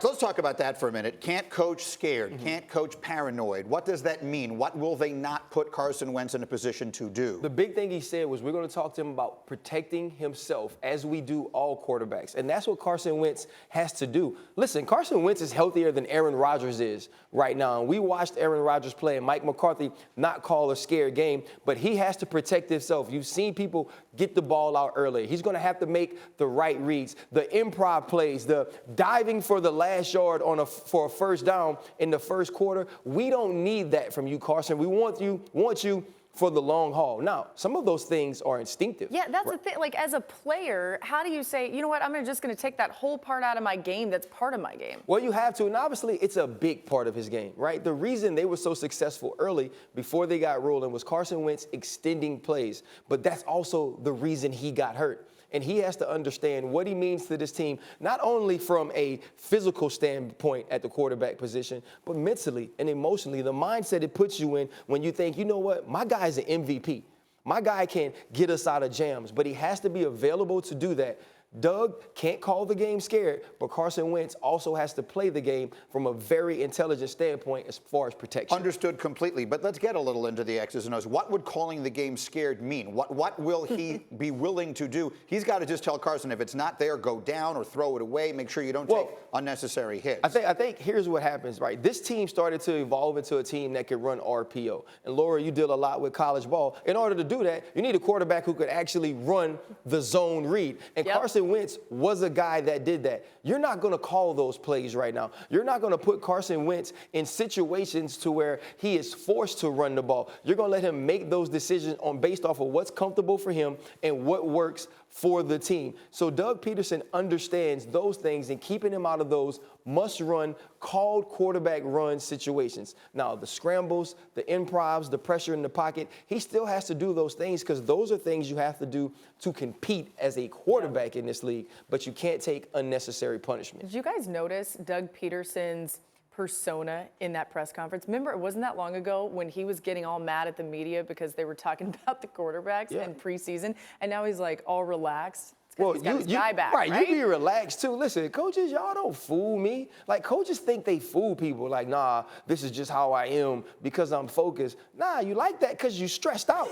So let's talk about that for a minute. Can't coach scared, can't coach paranoid. What does that mean? What will they not put Carson Wentz in a position to do? The big thing he said was we're going to talk to him about protecting himself, as we do all quarterbacks. And that's what Carson Wentz has to do. Listen, Carson Wentz is healthier than Aaron Rodgers is right now. And we watched Aaron Rodgers play and Mike McCarthy not call a scared game, but he has to protect himself. You've seen people get the ball out early. He's going to have to make the right reads, the improv plays, the diving for the last yard for a first down in the first quarter. We don't need that from you, Carson. We want you for the long haul. Now, some of those things are instinctive. Yeah, that's the thing. Like, as a player, how do you say, you know what, I'm just going to take that whole part out of my game that's part of my game? Well, you have to, and obviously it's a big part of his game, right? The reason they were so successful early before they got rolling was Carson Wentz extending plays, but that's also the reason he got hurt. And he has to understand what he means to this team, not only from a physical standpoint at the quarterback position, but mentally and emotionally. The mindset it puts you in when you think, you know what, my guy's an MVP. My guy can get us out of jams, but he has to be available to do that. Doug can't call the game scared, but Carson Wentz also has to play the game from a very intelligent standpoint as far as protection. Understood completely, but let's get a little into the X's and O's. What would calling the game scared mean? What will he be willing to do? He's got to just tell Carson, if it's not there, go down or throw it away. Make sure you don't take unnecessary hits. I think here's what happens, right? This team started to evolve into a team that could run RPO. And Laura, you deal a lot with college ball. In order to do that, you need a quarterback who could actually run the zone read. And Carson Wentz was a guy that did that. You're not going to call those plays right now. You're not going to put Carson Wentz in situations to where he is forced to run the ball. You're going to let him make those decisions based off of what's comfortable for him and what works for the team. So Doug Peterson understands those things, and keeping him out of those must-run, called quarterback run situations. Now, the scrambles, the improvs, the pressure in the pocket, he still has to do those things because those are things you have to do to compete as a quarterback in this league, but you can't take unnecessary punishment. Did you guys notice Doug Peterson's persona in that press conference? Remember, it wasn't that long ago when he was getting all mad at the media because they were talking about the quarterbacks in preseason, and now he's like all relaxed. Well, he's got his guy back, right? You be relaxed too. Listen, coaches, y'all don't fool me. Like, coaches think they fool people. Like, nah, this is just how I am because I'm focused. Nah, you like that because you stressed out,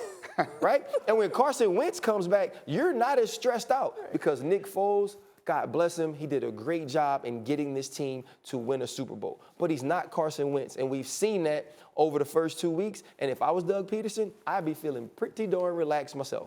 right? And when Carson Wentz comes back, you're not as stressed out because Nick Foles, God bless him, he did a great job in getting this team to win a Super Bowl. But he's not Carson Wentz, and we've seen that over the first 2 weeks. And if I was Doug Peterson, I'd be feeling pretty darn relaxed myself.